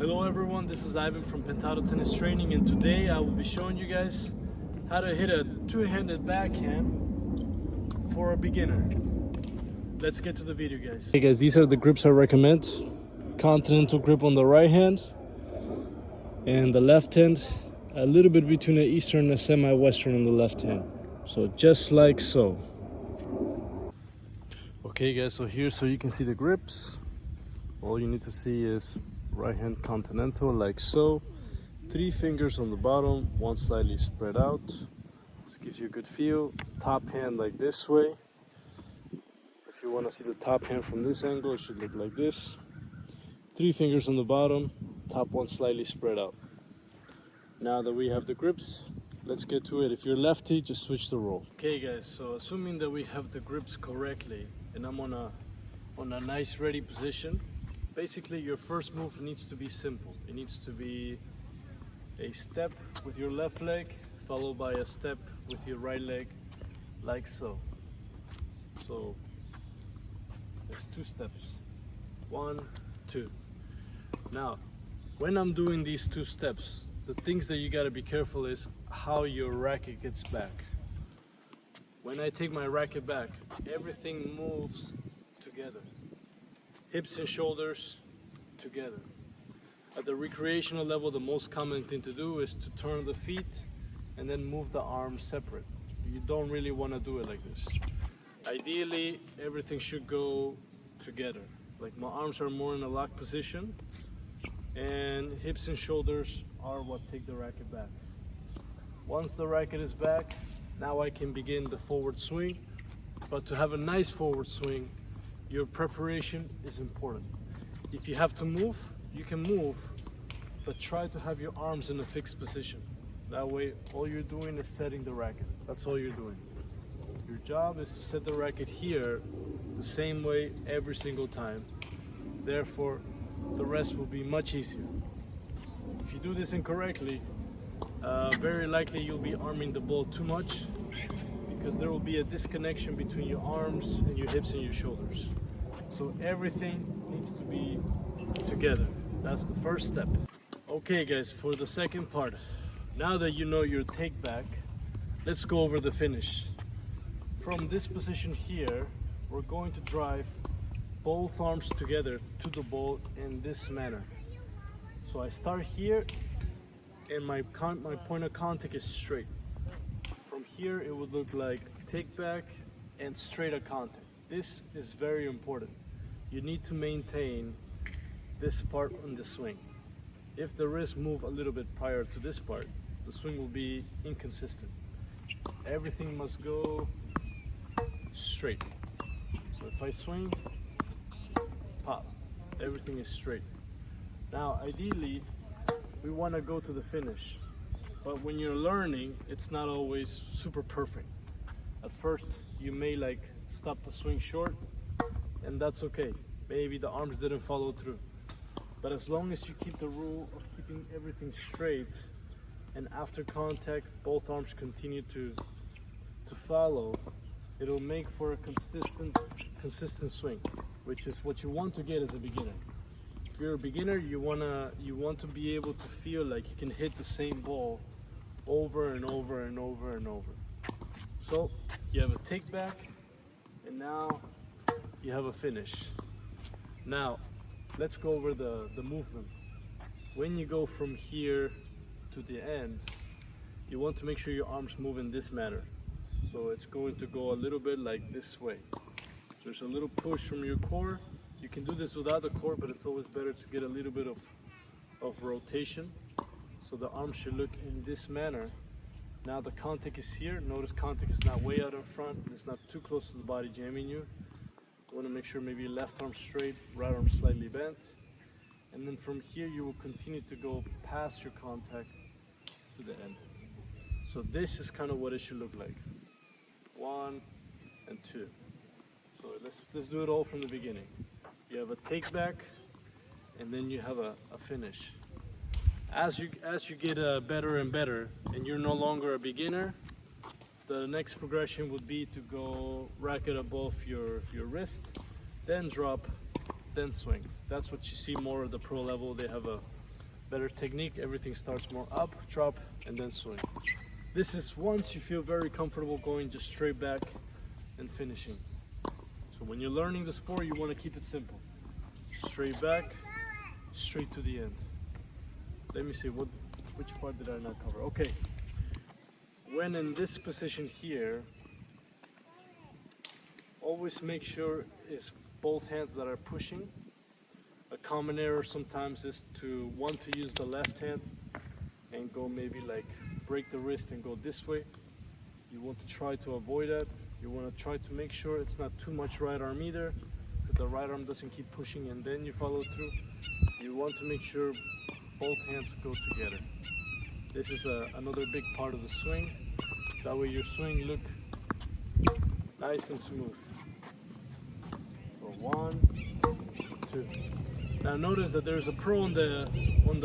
Hello everyone, this is Ivan from Pentado Tennis Training, and today I will be showing you guys how to hit a two-handed backhand for a beginner. Let's get to the video, guys. Hey guys, these are the grips I recommend. Continental grip on the right hand and the left hand, a little bit between the Eastern and the semi-Western on the left hand. So just like so. Okay guys, so here so you can see the grips. All you need to see is right hand continental like so. 3 fingers on the bottom, one slightly spread out. This gives you a good feel. Top hand like this way. If you want to see the top hand from this angle, it should look like this. 3 fingers on the bottom, top one slightly spread out. Now that we have the grips, let's get to it. If you're lefty, just switch the roll. Okay guys, so assuming that we have the grips correctly and I'm on a nice ready position, basically your first move needs to be simple. It needs to be a step with your left leg followed by a step with your right leg like so. So there's 2 steps. 1, 2. Now when I'm doing these 2 steps, the things that you got to be careful is how your racket gets back. When I take my racket back, everything moves together. Hips and shoulders together. At the recreational level, the most common thing to do is to turn the feet and then move the arms separate. You don't really want to do it like this. Ideally, everything should go together. Like my arms are more in a locked position and hips and shoulders are what take the racket back. Once the racket is back, now I can begin the forward swing. But to have a nice forward swing, your preparation is important. If you have to move, you can move, but try to have your arms in a fixed position. That way, all you're doing is setting the racket. That's all you're doing. Your job is to set the racket here the same way every single time. Therefore, the rest will be much easier. If you do this incorrectly, very likely you'll be arming the ball too much, because there will be a disconnection between your arms and your hips and your shoulders. So everything needs to be together. That's the first step. Okay guys, for the second part, now that you know your take back, let's go over the finish. From this position here, we're going to drive both arms together to the ball in this manner. So I start here and my point of contact is straight. From here it would look like take back and straight at contact. This is very important. You need to maintain this part on the swing. If the wrist move a little bit prior to this part, the swing will be inconsistent. Everything must go straight. So if I swing, pop, everything is straight. Now ideally, we want to go to the finish. But when you're learning, it's not always super perfect. At first, you may stop the swing short, and that's okay. Maybe the arms didn't follow through. But as long as you keep the rule of keeping everything straight, and after contact, both arms continue to follow, it'll make for a consistent swing, which is what you want to get as a beginner. If you're a beginner, you want to be able to feel like you can hit the same ball over and over and over and over. So you have a take back, and now you have a finish. Now let's go over the movement. When you go from here to the end, you want to make sure your arms move in this manner. So it's going to go a little bit like this way. There's a little push from your core. You can do this without the core, but it's always better to get a little bit of rotation. So the arm should look in this manner. Now the contact is here. Notice contact is not way out in front. It's not too close to the body jamming you. You want to make sure maybe left arm straight, right arm slightly bent. And then from here you will continue to go past your contact to the end. So this is kind of what it should look like. 1 and 2. So let's do it all from the beginning. You have a take back, and then you have a finish. As you get better and better, and you're no longer a beginner, the next progression would be to go racket above your wrist, then drop, then swing. That's what you see more at the pro level. They have a better technique. Everything starts more up, drop, and then swing. This is once you feel very comfortable going just straight back and finishing. So when you're learning the sport, you want to keep it simple. Straight back, straight to the end. Let me see, which part did I not cover? Okay. When in this position here, always make sure it's both hands that are pushing. A common error sometimes is to want to use the left hand and go maybe like break the wrist and go this way. You want to try to avoid that. You want to try to make sure it's not too much right arm either, that the right arm doesn't keep pushing and then you follow through. You want to make sure both hands go together. This is another big part of the swing. That way your swing look nice and smooth. So 1, 2. Now notice that there's a pro on the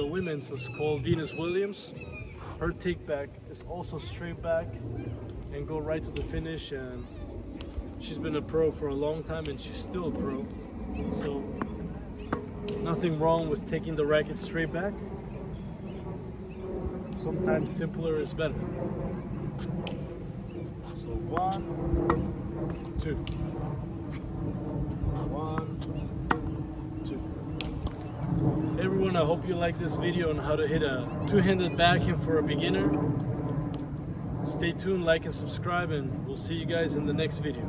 women's. It's called Venus Williams. Her take back is also straight back and go right to the finish, and she's been a pro for a long time and she's still a pro. So nothing wrong with taking the racket straight back. Sometimes simpler is better. So 1, 2. 1, 2. Everyone, I hope you like this video on how to hit a two-handed backhand for a beginner. Stay tuned, like and subscribe, and we'll see you guys in the next video.